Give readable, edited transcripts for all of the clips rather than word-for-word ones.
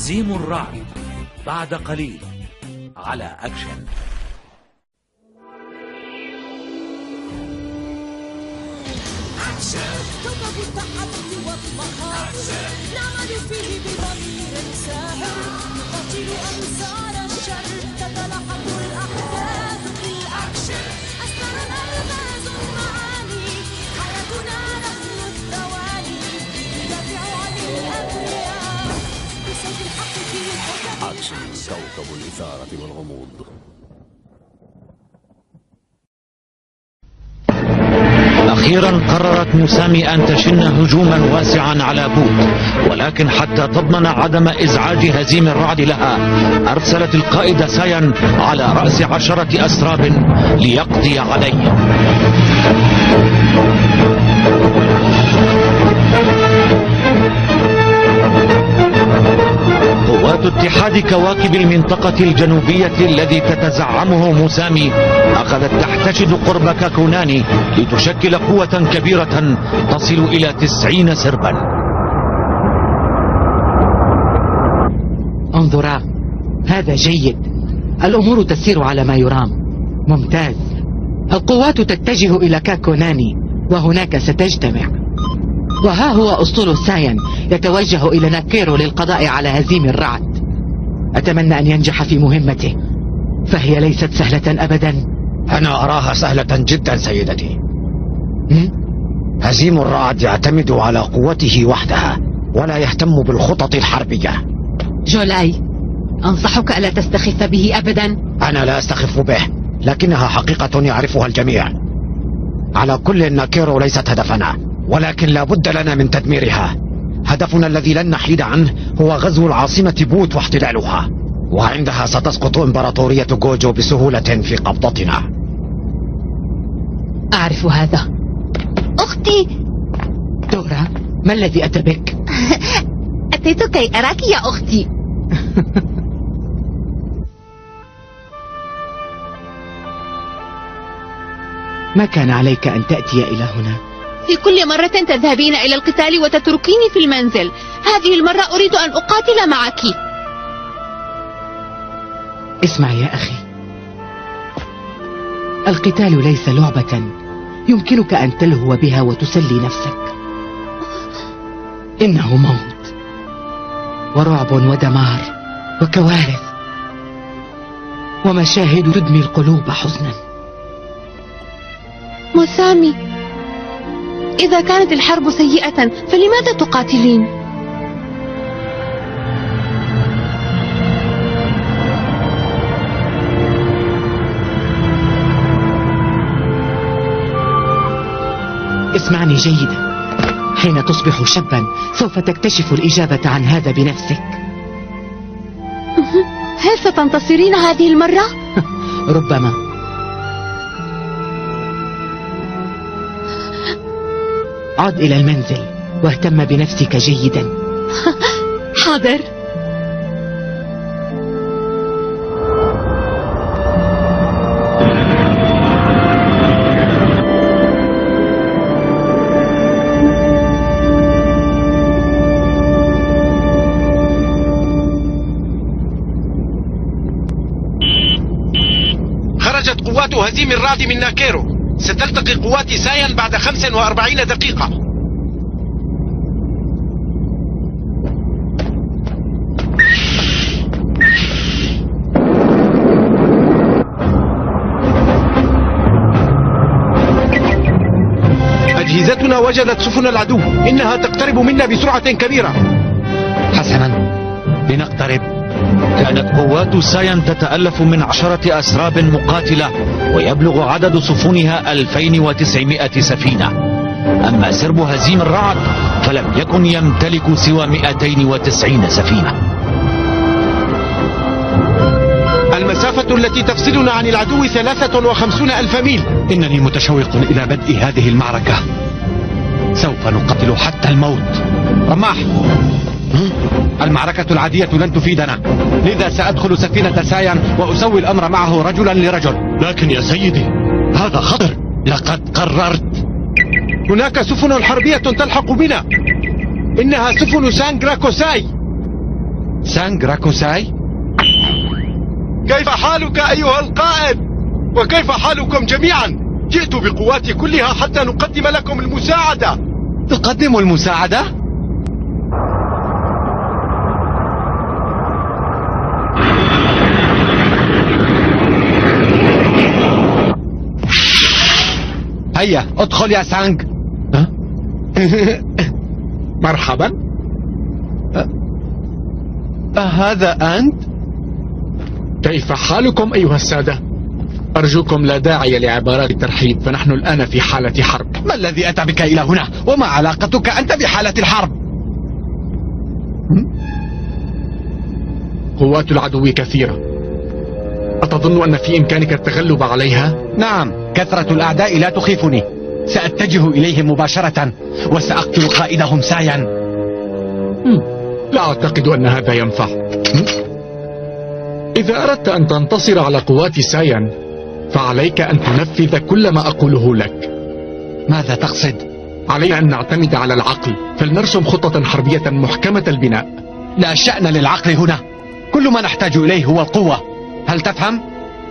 هزيم الرعد بعد قليل على أكشن. كوكب التحدي والمخاطر نعمل فيه بضمير ساهر نقاتل أنصار الشر تتلاحق الأحداث في الأكشن أسرارنا ألغاز معاني حياتنا نحن الثواني ندافع عن الأبرياء بسيف الحق في حكم أكشن كوكب الإثارة والغموض. أخيرا قررت مسامي أن تشن هجوما واسعا على بوت، ولكن حتى تضمن عدم إزعاج هزيم الرعد لها أرسلت القائد سايان على رأس 10 أسراب ليقضي عليه. قوات اتحاد كواكب المنطقة الجنوبية الذي تتزعمه مسامي أخذت تحتشد قرب كاكوناني لتشكل قوة كبيرة تصل إلى 90 سربا. انظرا، هذا جيد، الأمور تسير على ما يرام. ممتاز، القوات تتجه إلى كاكوناني وهناك ستجتمع. وها هو أسطول سايان يتوجه إلى ناكيرو للقضاء على هزيم الرعد. أتمنى أن ينجح في مهمته، فهي ليست سهلة أبدا. أنا أراها سهلة جدا سيدتي. هزيم الرعد يعتمد على قوته وحدها ولا يهتم بالخطط الحربية. جولاي، أنصحك ألا تستخف به أبدا. أنا لا أستخف به، لكنها حقيقة يعرفها الجميع. على كل ناكيرو ليست هدفنا، ولكن لا بد لنا من تدميرها. هدفنا الذي لن نحيد عنه هو غزو العاصمة بوت واحتلالها، وعندها ستسقط إمبراطورية جوجو بسهولة في قبضتنا. أعرف هذا. أختي دورا، ما الذي أتى بك؟ أتيت كي أراك يا أختي. ما كان عليك أن تأتي إلى هنا؟ في كل مرة تذهبين إلى القتال وتتركيني في المنزل. هذه المرة أريد أن أقاتل معك. اسمع يا أخي، القتال ليس لعبة يمكنك أن تلهو بها وتسلي نفسك. إنه موت ورعب ودمار وكوارث ومشاهد تدمي القلوب حزنا. مسامي، إذا كانت الحرب سيئة فلماذا تقاتلين؟ اسمعني جيدا، حين تصبح شابا سوف تكتشف الإجابة عن هذا بنفسك. هل ستنتصرين هذه المرة؟ ربما. عد إلى المنزل واهتم بنفسك جيدا. حاضر. خرجت قوات هزيم الرعد من ناكيرو. ستلتقي قوات سايان بعد 45 دقيقة. أجهزتنا وجدت سفن العدو، إنها تقترب منا بسرعة كبيرة. حسنا، لنقترب. كانت قوات سايان تتألف من 10 أسراب مقاتلة، ويبلغ عدد سفنها 2900 سفينة. أما سرب هزيم الرعد فلم يكن يمتلك سوى 290 سفينة. المسافة التي تفصلنا عن العدو 53,000 ميل. إنني متشوق إلى بدء هذه المعركة. سوف نقتل حتى الموت. رماح، المعركة العادية لن تفيدنا، لذا سأدخل سفينة سايان وأسوي الأمر معه رجلا لرجل. لكن يا سيدي، هذا خطر. لقد قررت. هناك سفن حربية تلحق بنا، إنها سفن سانغراكوساي. سانغ راكوساي؟ كيف حالك أيها القائد؟ وكيف حالكم جميعا؟ جئت بقواتي كلها حتى نقدم لكم المساعدة. تقدم المساعدة؟ هيا ادخل يا سانغ. مرحبا. هذا أنت؟ كيف حالكم أيها السادة؟ أرجوكم لا داعي لعبارات الترحيب، فنحن الآن في حالة حرب. ما الذي أتى بك إلى هنا؟ وما علاقتك أنت بحالة الحرب؟ قوات العدو كثيرة، أتظن أن في إمكانك التغلب عليها؟ نعم، كثرة الأعداء لا تخيفني. سأتجه إليهم مباشرة وسأقتل قائدهم سايا. لا أعتقد أن هذا ينفع. إذا أردت أن تنتصر على قوات سايان فعليك أن تنفذ كل ما أقوله لك. ماذا تقصد؟ علينا أن نعتمد على العقل، فلنرسم خطة حربية محكمة البناء. لا شأن للعقل هنا، كل ما نحتاج إليه هو القوة. هل تفهم؟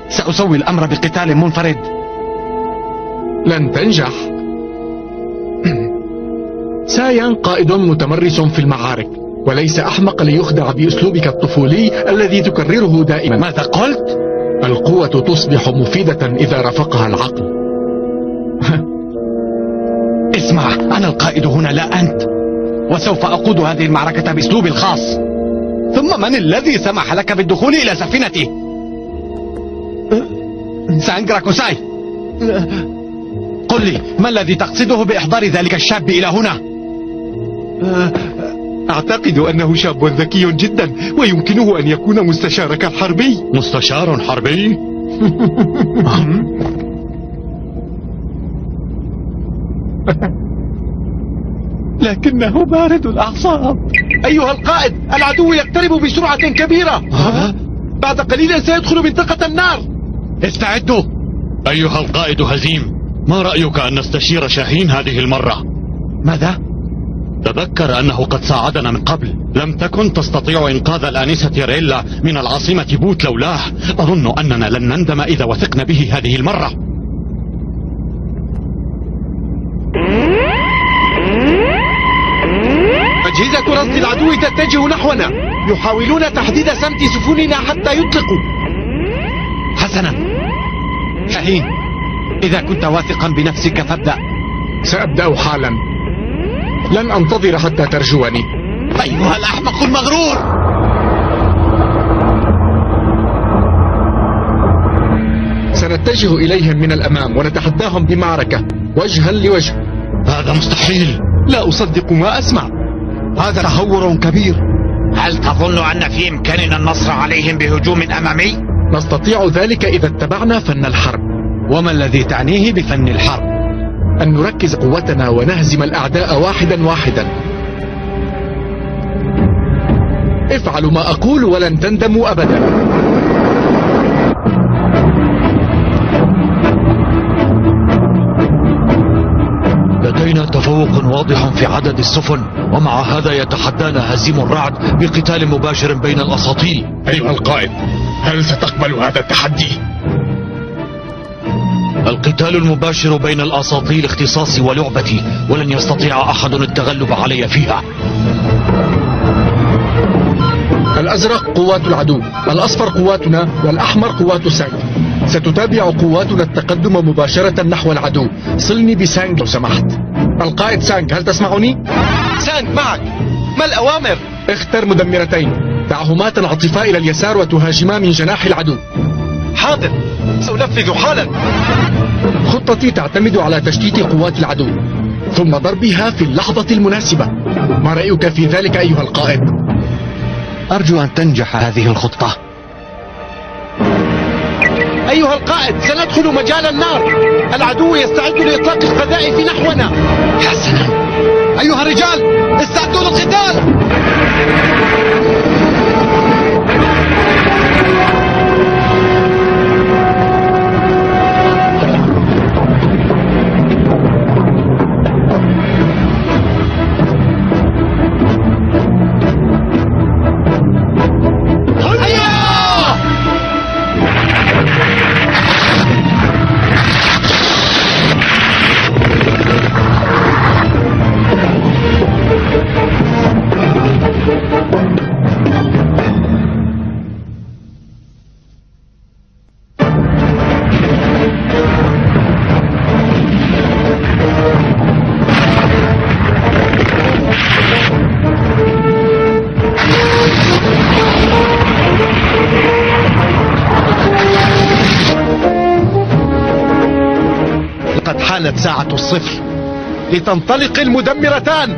سأسوي الأمر بقتال منفرد. لن تنجح. سايان قائد متمرس في المعارك، وليس أحمق ليخدع بأسلوبك الطفولي الذي تكرره دائما. ماذا قلت؟ القوة تصبح مفيدة إذا رافقها العقل. اسمع، أنا القائد هنا لا أنت، وسوف أقود هذه المعركة بأسلوبي الخاص. ثم من الذي سمح لك بالدخول إلى سفينتي؟ سانغ راكوساي، قل لي ما الذي تقصده بإحضار ذلك الشاب إلى هنا؟ أعتقد أنه شاب ذكي جدا ويمكنه أن يكون مستشارك الحربي. مستشار حربي؟ لكنه بارد الأعصاب. أيها القائد، العدو يقترب بسرعة كبيرة. بعد قليل سيدخل منطقة النار. استعدوا. أيها القائد هزيم، ما رأيك أن نستشير شاهين هذه المرة؟ ماذا؟ تذكر أنه قد ساعدنا من قبل. لم تكن تستطيع إنقاذ الآنسة ريلا من العاصمة بوت لولاه. أظن أننا لن نندم إذا وثقنا به هذه المرة. أجهزة رصد العدو تتجه نحونا، يحاولون تحديد سمت سفننا حتى يطلقوا. حسنا شاهين، إذا كنت واثقا بنفسك فابدأ. سأبدأ حالا، لن أنتظر حتى ترجوني. أيها الأحمق المغرور! سنتجه إليهم من الأمام ونتحداهم بمعركة وجها لوجه. هذا مستحيل. لا أصدق ما أسمع. هذا تهور كبير. هل تظن أن في إمكاننا النصر عليهم بهجوم أمامي؟ نستطيع ذلك إذا اتبعنا فن الحرب. وما الذي تعنيه بفن الحرب؟ أن نركز قوتنا ونهزم الأعداء واحدا واحدا. افعلوا ما أقول ولن تندموا أبدا. لدينا تفوق واضح في عدد السفن، ومع هذا يتحدانا هزيم الرعد بقتال مباشر بين الأساطيل. أيها القائد، هل ستقبل هذا التحدي؟ القتال المباشر بين الأساطيل اختصاصي ولعبتي، ولن يستطيع أحد التغلب علي فيها. الأزرق قوات العدو، الأصفر قواتنا، والأحمر قوات سانغ. ستتابع قواتنا التقدم مباشرة نحو العدو. صلني بسانغ لو سمحت. القائد سانغ، هل تسمعني؟ سانغ معك، ما الأوامر؟ اختر مدمرتين، دعهما تنعطفا إلى اليسار وتهاجما من جناح العدو. حاضر، سأنفذ حالا. خطتي تعتمد على تشتيت قوات العدو ثم ضربها في اللحظة المناسبة. ما رأيك في ذلك أيها القائد؟ أرجو أن تنجح هذه الخطة. أيها القائد، سندخل مجال النار. العدو يستعد لإطلاق القذائف نحونا. حسنا، أيها الرجال استعدوا للقتال. 0. لتنطلق المدمرتان.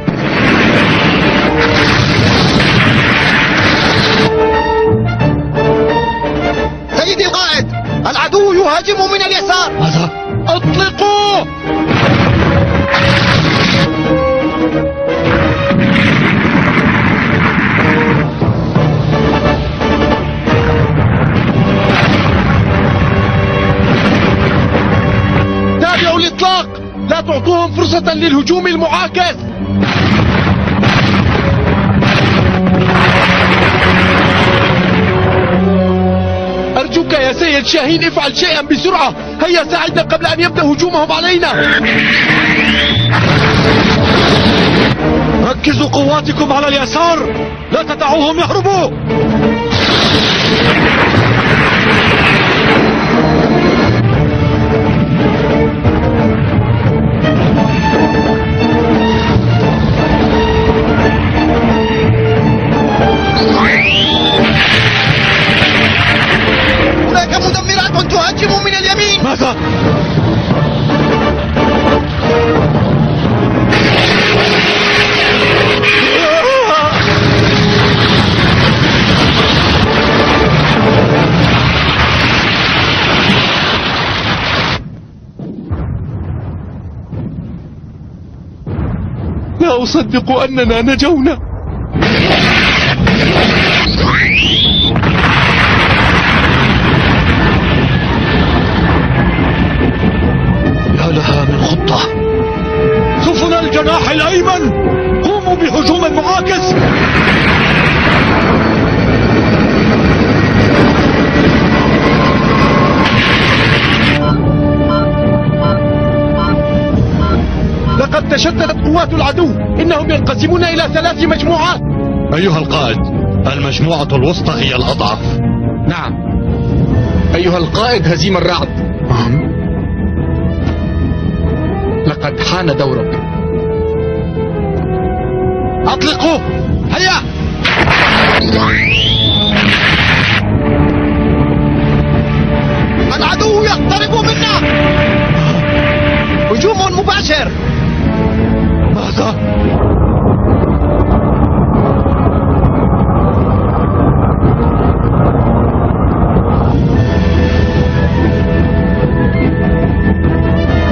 سيدي القائد، العدو يهاجم من اليسار. ماذا؟ اطلقوا! تابعوا الإطلاق، لا تعطوهم فرصة للهجوم المعاكس. أرجوك يا سيد شاهين افعل شيئا بسرعة. هيا ساعدنا قبل أن يبدأ هجومهم علينا. ركزوا قواتكم على اليسار، لا تدعوهم يهربوا. هناك مدمرات تهاجم من اليمين. ماذا؟ لا أصدق أننا نجونا. يا لها من خطة. سفن الجناح الأيمن، قوموا بهجوم معاكس. لقد تشتتت قوات العدو، إنهم ينقسمون إلى 3 مجموعات. أيها القائد، المجموعة الوسطى هي الأضعف. نعم أيها القائد هزيم الرعد، لقد حان دورك. أطلقوا، هيا. العدو يقترب منا. هجوم مباشر. ماذا؟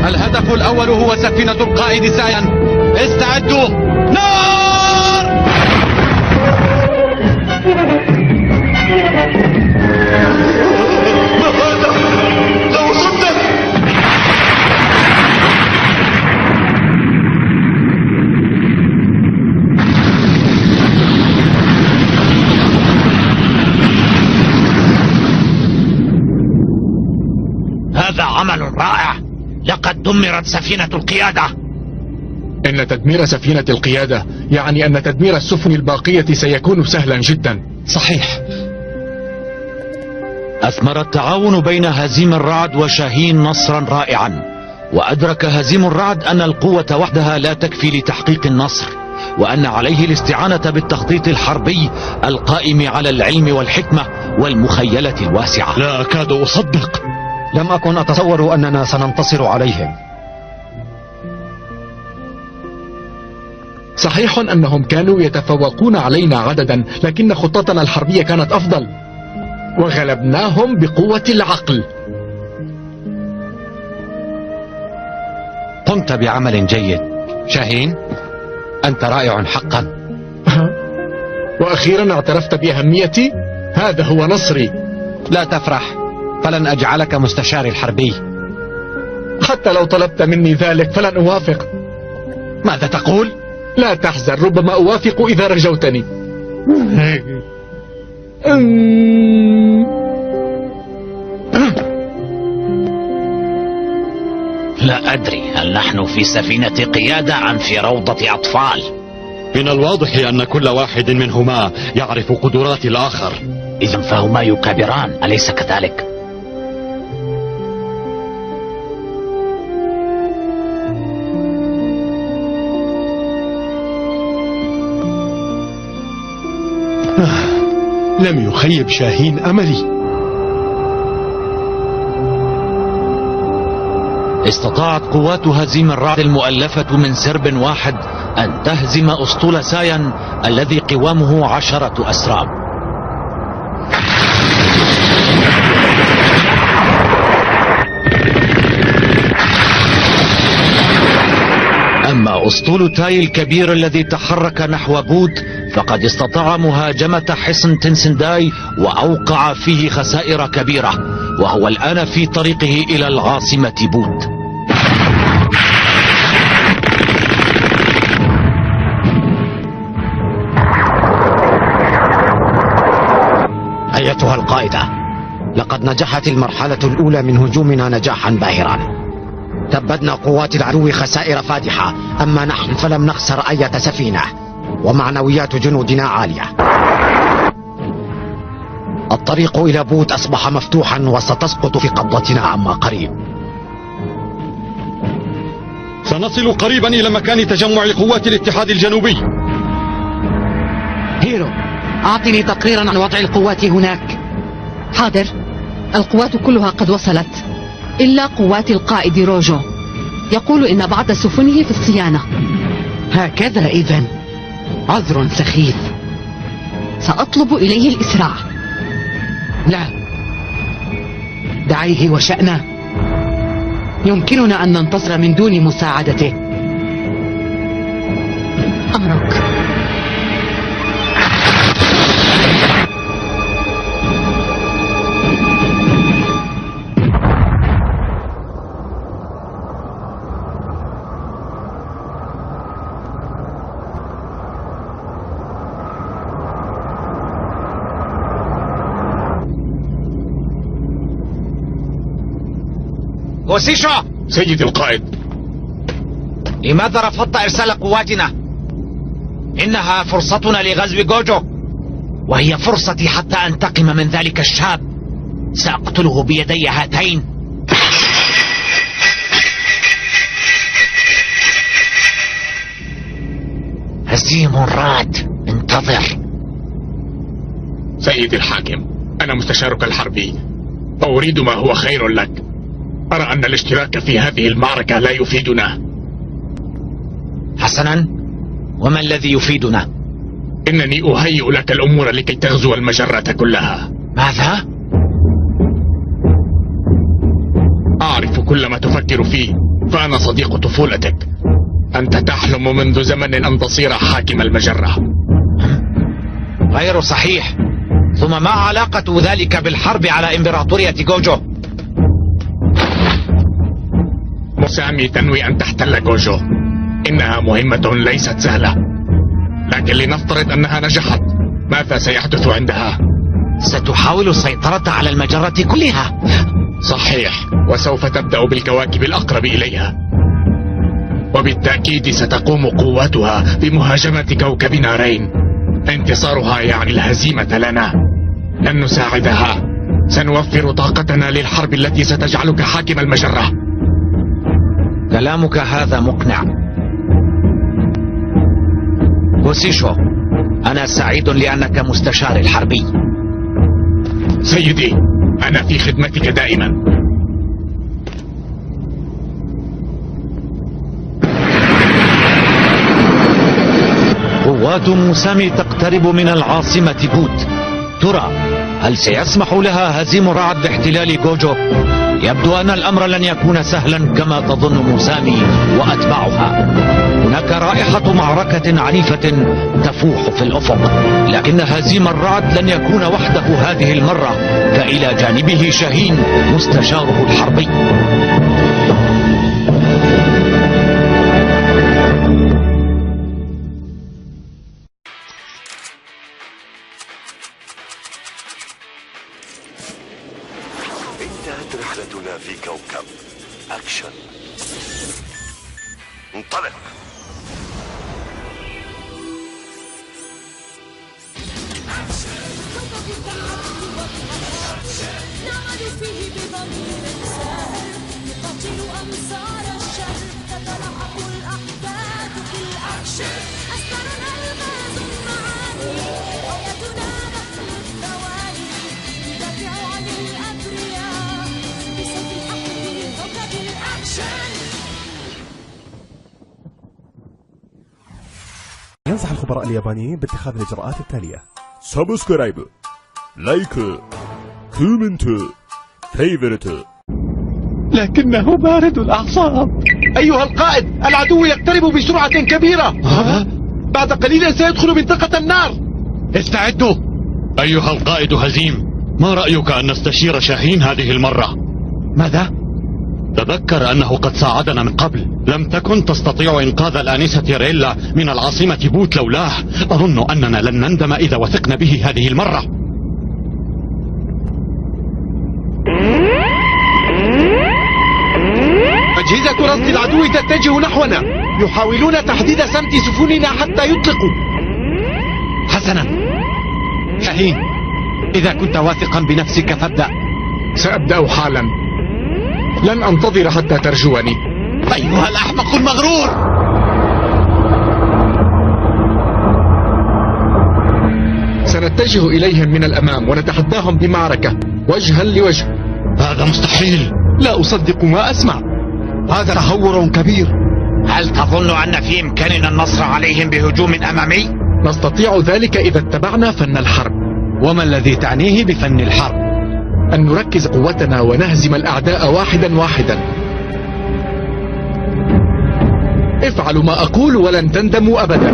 الهدف الأول هو سفينة القائد سايان. استعدوا، نار! ما هذا؟ لو صدق! هذا عمل رائع. لقد دمرت سفينة القيادة. إن تدمير سفينة القيادة يعني أن تدمير السفن الباقية سيكون سهلا جدا. صحيح. أثمر التعاون بين هزيم الرعد وشاهين نصرا رائعا، وأدرك هزيم الرعد أن القوة وحدها لا تكفي لتحقيق النصر، وأن عليه الاستعانة بالتخطيط الحربي القائم على العلم والحكمة والمخيلة الواسعة. لا أكاد أصدق. لم أكن أتصور أننا سننتصر عليهم. صحيح أنهم كانوا يتفوقون علينا عددا، لكن خطتنا الحربية كانت أفضل، وغلبناهم بقوة العقل. قمت بعمل جيد شاهين، أنت رائع حقا. وأخيرا اعترفت بأهميتي. هذا هو نصري. لا تفرح، فلن أجعلك مستشاري الحربي. حتى لو طلبت مني ذلك فلن أوافق. ماذا تقول؟ لا تحزن، ربما أوافق إذا رجوتني. لا أدري هل نحن في سفينة قيادة أم في روضة أطفال. من الواضح أن كل واحد منهما يعرف قدرات الآخر. إذن فهما يكابران، أليس كذلك؟ لم يخيب شاهين أملي. استطاعت قوات هزيم الرعد المؤلفة من سرب واحد أن تهزم أسطول ساين الذي قوامه 10 أسراب. أما أسطول تاي الكبير الذي تحرك نحو بود فقد استطاع مهاجمة حصن تنسنداي وأوقع فيه خسائر كبيرة، وهو الآن في طريقه إلى العاصمة بود. أيتها القائدة، لقد نجحت المرحلة الأولى من هجومنا نجاحا باهرا. تبدنا قوات العدو خسائر فادحة، أما نحن فلم نخسر أي سفينة، ومعنويات جنودنا عالية. الطريق إلى بوت أصبح مفتوحا وستسقط في قبضتنا عما قريب. سنصل قريبا إلى مكان تجمع قوات الاتحاد الجنوبي. هيرو، أعطني تقريرا عن وضع القوات هناك. حاضر. القوات كلها قد وصلت إلا قوات القائد روجو، يقول إن بعض سفنه في الصيانة. هكذا إذن، عذر سخيف. سأطلب إليه الإسراع. لا، دعيه وشأنه. يمكننا أن ننتصر من دون مساعدته. أمرك. غوسيشو! سيدي القائد، لماذا رفضت إرسال قواتنا؟ إنها فرصتنا لغزو جوجو، وهي فرصتي حتى أنتقم من ذلك الشاب. سأقتله بيدي هاتين. هزيم الرعد، انتظر. سيدي الحاكم، أنا مستشارك الحربي وأريد ما هو خير لك. أرى أن الاشتراك في هذه المعركة لا يفيدنا. حسنا، وما الذي يفيدنا؟ إنني أهيئ لك الأمور لكي تغزو المجرة كلها. ماذا؟ أعرف كل ما تفكر فيه، فأنا صديق طفولتك. أنت تحلم منذ زمن أن تصير حاكم المجرة. غير صحيح. ثم ما علاقة ذلك بالحرب على إمبراطورية جوجو؟ مسامي تنوي أن تحتل جوجو. إنها مهمة ليست سهلة، لكن لنفترض أنها نجحت، ماذا سيحدث عندها؟ ستحاول السيطرة على المجرة كلها. صحيح، وسوف تبدأ بالكواكب الأقرب إليها، وبالتأكيد ستقوم قواتها بمهاجمة كوكبنا رين. انتصارها يعني الهزيمة لنا. لن نساعدها، سنوفر طاقتنا للحرب التي ستجعلك حاكم المجرة. كلامك هذا مقنع. غوسيشو، أنا سعيد لأنك مستشار الحربي. سيدي، أنا في خدمتك دائما. قوات موسامي تقترب من العاصمة بوت. ترى هل سيسمح لها هزيم الرعد باحتلال جوجو؟ يبدو أن الأمر لن يكون سهلا كما تظن موسامي وأتباعها. هناك رائحة معركة عنيفة تفوح في الأفق، لكن هزيم الرعد لن يكون وحده هذه المرة، فإلى جانبه شاهين مستشاره الحربي. انتهت رحلتنا في كوكب أكشن. انطلق. نعمل فيه بضمير ساهر، نقاتل أمصار الشر، تتلاحق الأحداث في الأكشن. أسرارنا ألغاز المعاني، حياتنا نحن الثواني، ندافع عن الأبرياء بصوت الحق في كوكب الأكشن. ينصح الخبراء اليابانيين باتخاذ الإجراءات التالية: سبسكرايب، لايك، كومنت، فيفرت. لكنه بارد الأعصاب. أيها القائد، العدو يقترب بسرعة كبيرة. بعد قليل سيدخل منطقة النار. استعدوا. أيها القائد هزيم، ما رأيك أن نستشير شاهين هذه المرة؟ ماذا؟ تذكر أنه قد ساعدنا من قبل. لم تكن تستطيع إنقاذ الآنسة ريلا من العاصمة بوت لولاه. أظن أننا لن نندم إذا وثقنا به هذه المرة. أجهزة رصد العدو تتجه نحونا، يحاولون تحديد سمت سفننا حتى يطلقوا. حسنا شاهين، إذا كنت واثقا بنفسك فابدأ. سأبدأ حالا، لن أنتظر حتى ترجوني. أيها الأحمق المغرور! سنتجه إليهم من الأمام ونتحداهم بمعركة وجها لوجه. هذا مستحيل. لا أصدق ما أسمع. هذا تهور كبير. هل تظن أن في إمكاننا النصر عليهم بهجوم أمامي؟ نستطيع ذلك إذا اتبعنا فن الحرب. وما الذي تعنيه بفن الحرب؟ أن نركز قوتنا ونهزم الأعداء واحدا واحدا. افعلوا ما أقول ولن تندموا أبدا.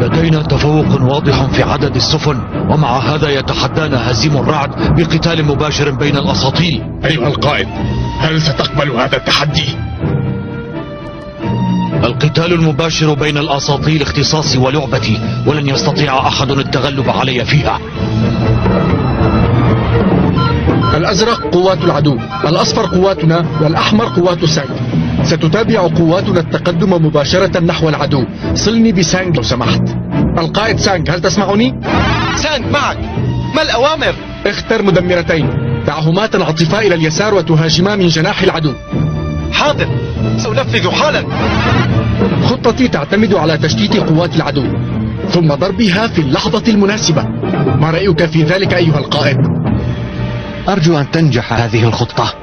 لدينا تفوق واضح في عدد السفن، ومع هذا يتحدانا هزيم الرعد بقتال مباشر بين الأساطيل. أيها القائد، هل ستقبل هذا التحدي؟ القتال المباشر بين الأساطيل اختصاصي ولعبتي، ولن يستطيع أحد التغلب علي فيها. الأزرق قوات العدو، الأصفر قواتنا، والأحمر قوات سانج. ستتابع قواتنا التقدم مباشرة نحو العدو. صلني بسانج لو سمحت. القائد سانج، هل تسمعني؟ سانج معك. ما الأوامر؟ اختر مدمرتين، دعهما تنعطفا إلى اليسار وتهاجما من جناح العدو. حاضر، سأنفذ حالا. خطتي تعتمد على تشتيت قوات العدو ثم ضربها في اللحظة المناسبة. ما رأيك في ذلك أيها القائد؟ أرجو أن تنجح هذه الخطة.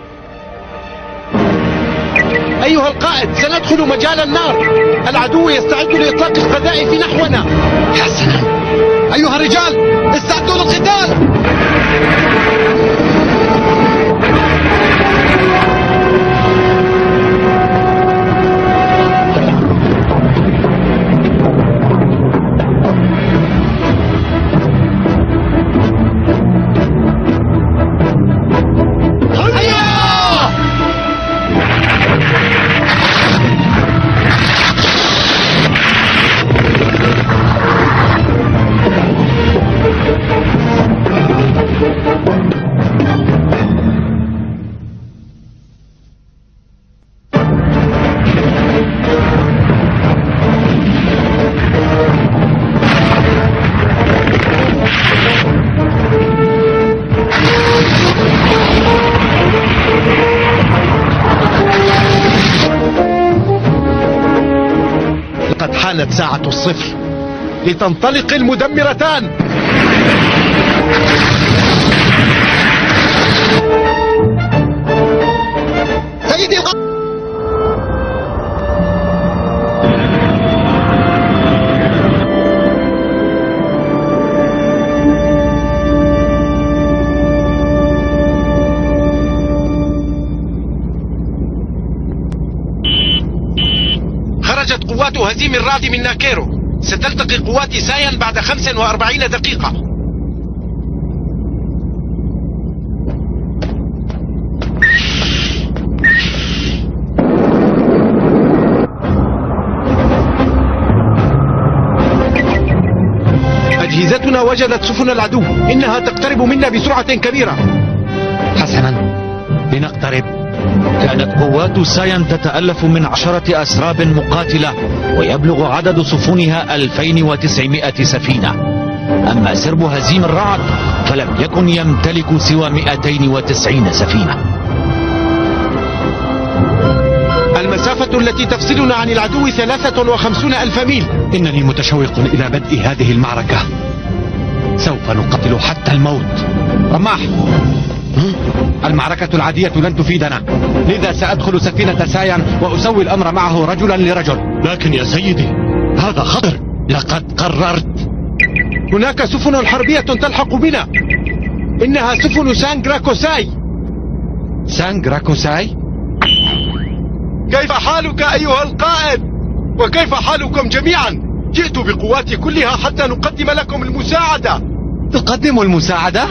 أيها القائد، سندخل مجال النار. العدو يستعد لإطلاق القذائف نحونا. حسنا أيها الرجال، استعدوا للقتال. حانت ساعة الصفر لتنطلق المدمرتان. سيدي خرجت قوات هزيم الرعد من ناكيرو. ستلتقي قوات سايان بعد 45 دقيقة. أجهزتنا وجدت سفن العدو، إنها تقترب منا بسرعة كبيرة. حسنا، لنقترب. كانت قوات سايان تتألف من 10 أسراب مقاتلة، ويبلغ عدد سفنها 2900 سفينة. أما سرب هزيم الرعد فلم يكن يمتلك سوى 290 سفينة. المسافة التي تفصلنا عن العدو 53,000 ميل. إنني متشوق إلى بدء هذه المعركة. سوف نقتل حتى الموت. رماح، المعركة العادية لن تفيدنا، لذا سأدخل سفينة سايان وأسوي الأمر معه رجلا لرجل. لكن يا سيدي هذا خطر. لقد قررت. هناك سفن حربية تلحق بنا، إنها سفن سانغراكوساي. سانغراكوساي؟ كيف حالك أيها القائد؟ وكيف حالكم جميعا؟ جئت بقواتي كلها حتى نقدم لكم المساعدة. تقدم المساعدة؟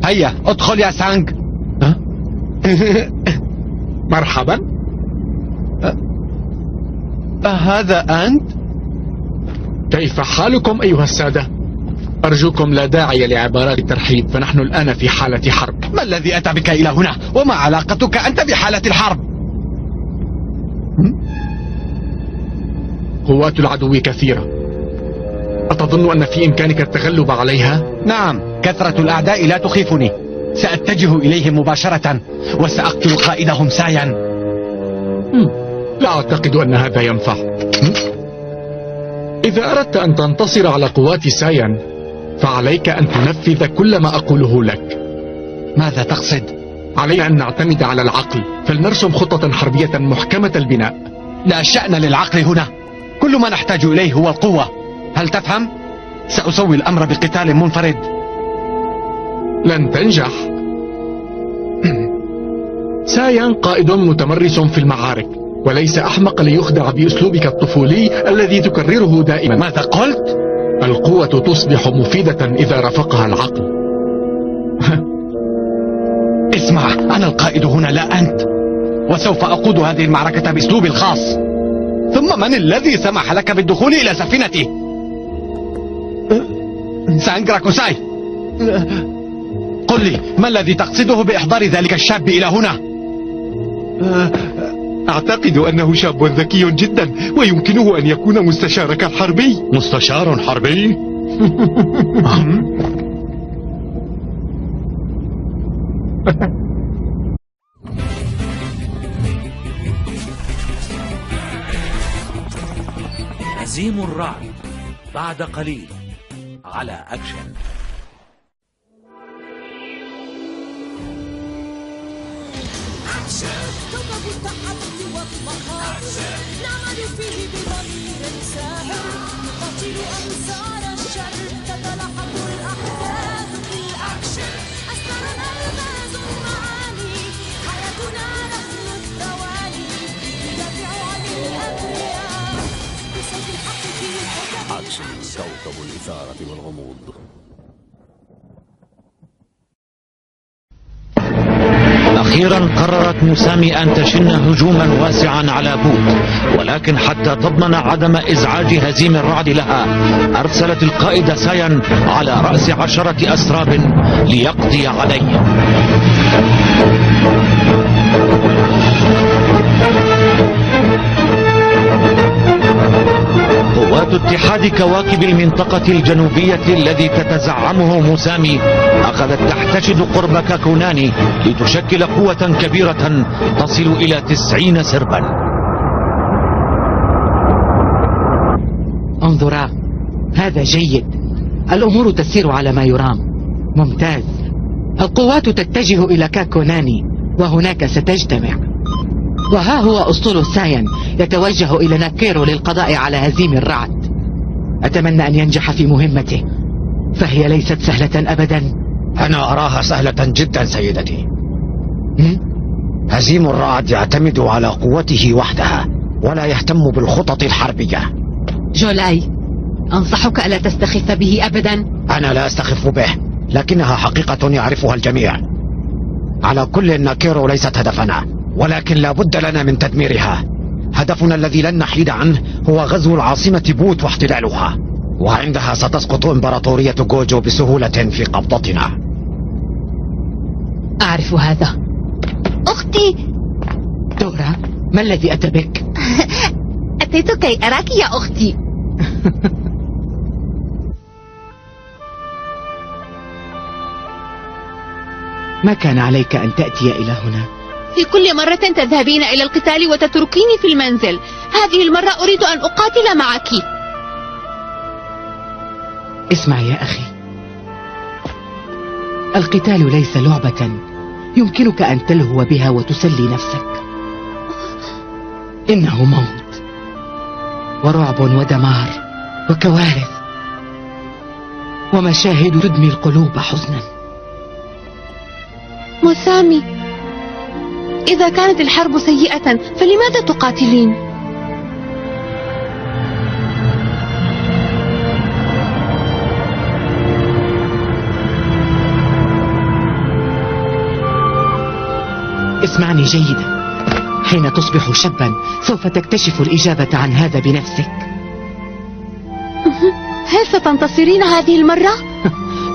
هيا ادخل يا سانغ. مرحبا. هذا أنت؟ كيف حالكم أيها السادة؟ أرجوكم لا داعي لعبارات الترحيب، فنحن الآن في حالة حرب. ما الذي أتى بك إلى هنا؟ وما علاقتك أنت بحالة الحرب؟ قوات العدو كثيرة، أتظن أن في إمكانك التغلب عليها؟ نعم، كثرة الأعداء لا تخيفني. سأتجه إليهم مباشرة وسأقتل قائدهم سايا. لا أعتقد أن هذا ينفع. إذا أردت أن تنتصر على قوات سايان فعليك أن تنفذ كل ما أقوله لك. ماذا تقصد؟ علينا أن نعتمد على العقل، فلنرسم خطة حربية محكمة البناء. لا شأن للعقل هنا، كل ما نحتاج إليه هو القوة. هل تفهم؟ سأسوي الأمر بقتال منفرد. لن تنجح. سايان قائد متمرس في المعارك، وليس أحمق ليخدع بأسلوبك الطفولي الذي تكرره دائما. ماذا قلت؟ القوة تصبح مفيدة إذا رافقها العقل. اسمع، أنا القائد هنا لا أنت، وسوف أقود هذه المعركة بأسلوبي الخاص. ثم من الذي سمح لك بالدخول إلى سفينتي؟ سانغراكوساي، قل لي ما الذي تقصده بإحضار ذلك الشاب إلى هنا؟ أعتقد أنه شاب ذكي جدا ويمكنه أن يكون مستشارك الحربي. مستشار حربي؟ هزيم الرعد بعد قليل على أكشن. كوكب التحدي والمخاطر نعمل فيه بضمير ساهر، نقاتل أنصار الشر، تتلاحق الأحداث في الأكشن. أسرارنا الغاز المعاني، حياتنا نحن الثواني، ندافع عن الأبرياء بصوت الحق في الحكم. أكشن، كوكب الإثارة والغموض. أخيرا قررت موسامي أن تشن هجوما واسعا على بوت، ولكن حتى تضمن عدم إزعاج هزيم الرعد لها أرسلت القائد سايان على رأس 10 أسراب ليقضي عليه. قوات اتحاد كواكب المنطقة الجنوبية الذي تتزعمه موسامي أخذت تحتشد قرب كاكوناني لتشكل قوة كبيرة تصل إلى 90 سربا. انظرا، هذا جيد. الأمور تسير على ما يرام. ممتاز. القوات تتجه إلى كاكوناني وهناك ستجتمع. وها هو أسطول سايان يتوجه إلى ناكيرو للقضاء على هزيم الرعد. أتمنى أن ينجح في مهمته، فهي ليست سهلة أبدا. أنا أراها سهلة جدا سيدتي. هزيم الرعد يعتمد على قوته وحدها ولا يهتم بالخطط الحربية. جولاي، أنصحك ألا تستخف به أبدا. أنا لا أستخف به، لكنها حقيقة يعرفها الجميع. على كل ناكيرو ليست هدفنا، ولكن لا بد لنا من تدميرها. هدفنا الذي لن نحيد عنه هو غزو العاصمة بوت واحتلالها، وعندها ستسقط إمبراطورية جوجو بسهولة في قبضتنا. أعرف هذا. أختي دورا، ما الذي أتى بك؟ أتيت كي أراك يا أختي. ما كان عليك أن تأتي إلى هنا. في كل مرة تذهبين إلى القتال وتتركيني في المنزل. هذه المرة أريد أن أقاتل معك. اسمع يا أخي، القتال ليس لعبة يمكنك أن تلهو بها وتسلي نفسك. إنه موت ورعب ودمار وكوارث ومشاهد تدمي القلوب حزنا. مسامي، إذا كانت الحرب سيئة فلماذا تقاتلين؟ اسمعني جيدا، حين تصبح شابا سوف تكتشف الإجابة عن هذا بنفسك. هل ستنتصرين هذه المرة؟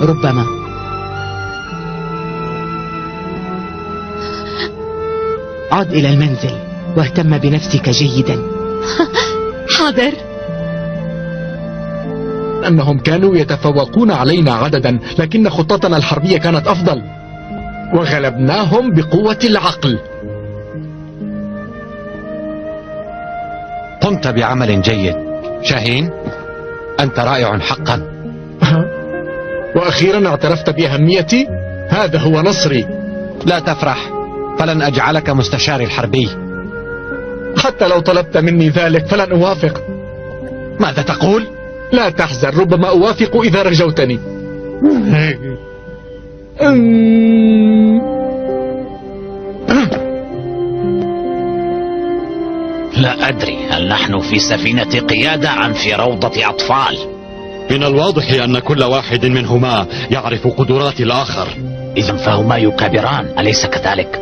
ربما. عد إلى المنزل واهتم بنفسك جيدا. حاضر. أنهم كانوا يتفوقون علينا عددا، لكن خطتنا الحربية كانت أفضل وغلبناهم بقوة العقل. قمت بعمل جيد شاهين، أنت رائع حقا. وأخيرا اعترفت بأهميتي، هذا هو نصري. لا تفرح، فلن أجعلك مستشاري الحربي. حتى لو طلبت مني ذلك فلن أوافق. ماذا تقول؟ لا تحزن، ربما أوافق إذا رجوتني. لا أدري، هل نحن في سفينة قيادة أم في روضة أطفال؟ من الواضح أن كل واحد منهما يعرف قدرات الآخر. إذن فهما يكابران، أليس كذلك؟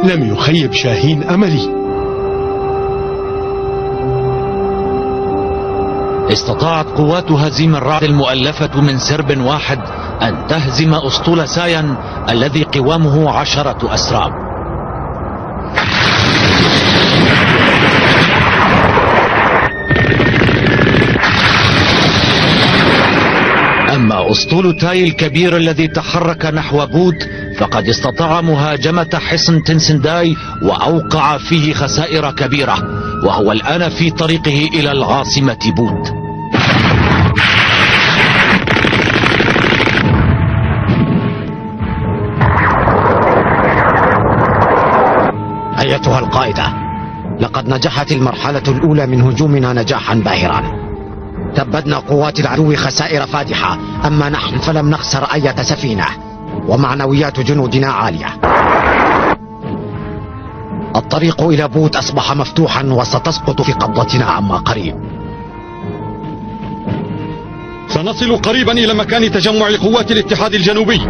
لم يخيب شاهين أملي. استطاعت قوات هزيم الرعد المؤلفة من سرب واحد أن تهزم أسطول ساين الذي قوامه 10 أسراب. أما أسطول تاي الكبير الذي تحرك نحو بوت فقد استطاع مهاجمة حصن تنسنداي وأوقع فيه خسائر كبيرة، وهو الآن في طريقه إلى العاصمة بوت. أيتها القائدة، لقد نجحت المرحلة الأولى من هجومنا نجاحا باهرا. تبدنا قوات العدو خسائر فادحة، أما نحن فلم نخسر أي سفينة، ومعنويات جنودنا عالية. الطريق إلى بوت أصبح مفتوحا وستسقط في قبضتنا عما قريب. سنصل قريبا إلى مكان تجمع قوات الاتحاد الجنوبي.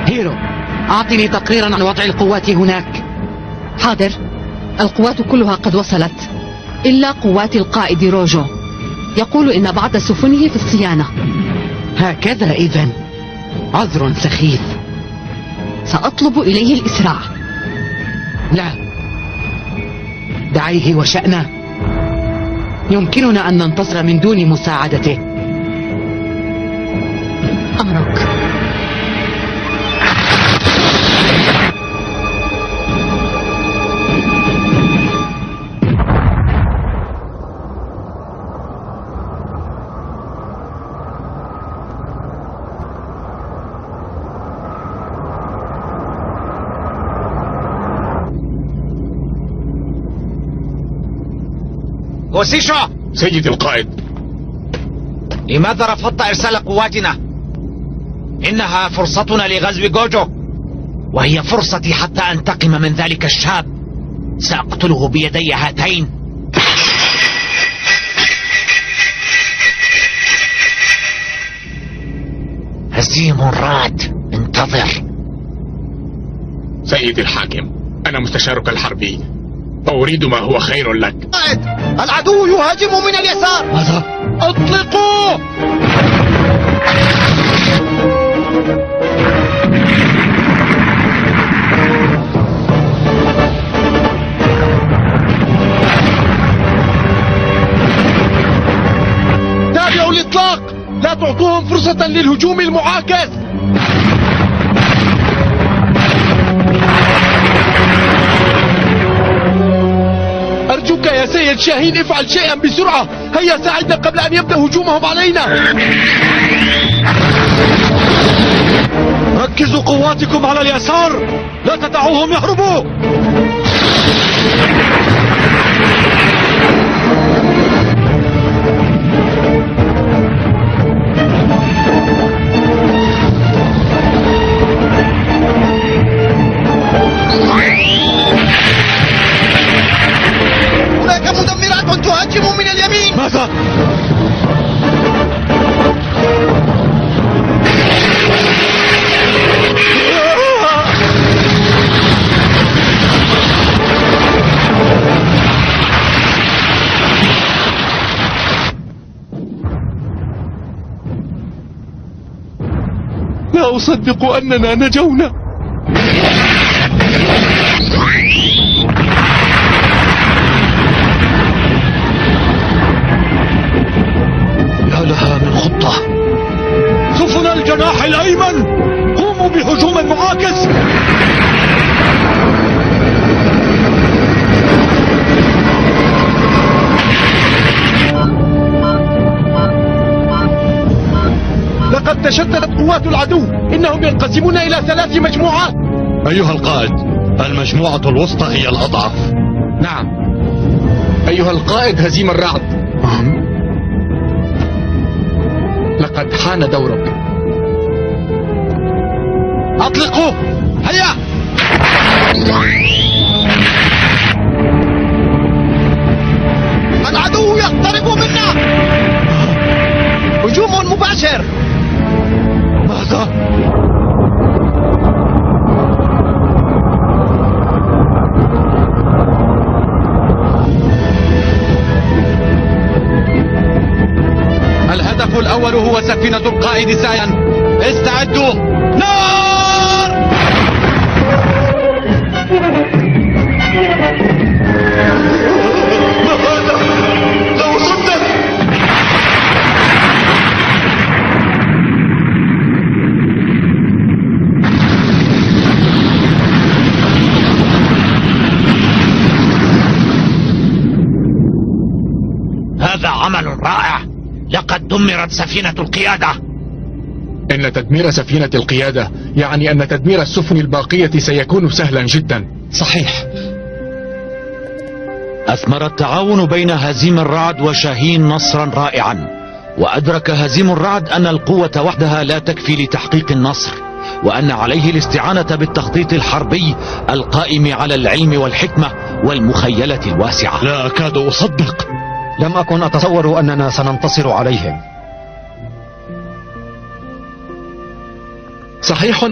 هيرو، أعطني تقريرا عن وضع القوات هناك. حاضر. القوات كلها قد وصلت إلا قوات القائد روجو، يقول إن بعض سفنه في الصيانة. هكذا إذن، عذر سخيف. سأطلب إليه الإسراع. لا، دعيه وشأنه. يمكننا أن ننتصر من دون مساعدته. أمرك. وسيشو، سيدي القائد، لماذا رفضت إرسال قواتنا؟ إنها فرصتنا لغزو جوجو، وهي فرصتي حتى أنتقم من ذلك الشاب. سأقتله بيدي هاتين. هزيم الرعد، انتظر. سيدي الحاكم، أنا مستشارك الحربي وأريد ما هو خير لك. العدو يهاجم من اليسار. ماذا؟ اطلقوا! الإطلاق. لا تعطوهم فرصة للهجوم المعاكس. أرجوك يا سيد شاهين افعل شيئا بسرعة. هيا ساعدنا قبل أن يبدأ هجومهم علينا. ركزوا قواتكم على اليسار، لا تدعوهم يهربوا. هناك مدمرات تهاجم من اليمين. ماذا؟ لا أصدق أننا نجونا. يا لها من خطة. سفن الجناح الأيمن قوموا بهجوم معاكس. لقد تشتتت قوات العدو. إنهم ينقسمون إلى 3 مجموعات. أيها القائد، المجموعة الوسطى هي الأضعف. نعم أيها القائد هزيم الرعد، لقد حان دورك. أطلقوا. هيا. العدو يقترب منا. هجوم مباشر. ماذا؟ الهدف الأول هو سفينة القائد سايان. استعدوا. نار! ما هذا؟ لا أصدق. هذا عمل رائع. لقد دمرت سفينة القيادة. إن تدمير سفينة القيادة يعني أن تدمير السفن الباقية سيكون سهلا جدا. صحيح. أثمر التعاون بين هزيم الرعد وشاهين نصرا رائعا، وأدرك هزيم الرعد أن القوة وحدها لا تكفي لتحقيق النصر، وأن عليه الاستعانة بالتخطيط الحربي القائم على العلم والحكمة والمخيلة الواسعة. لا أكاد أصدق. لم أكن أتصور أننا سننتصر عليهم. صحيح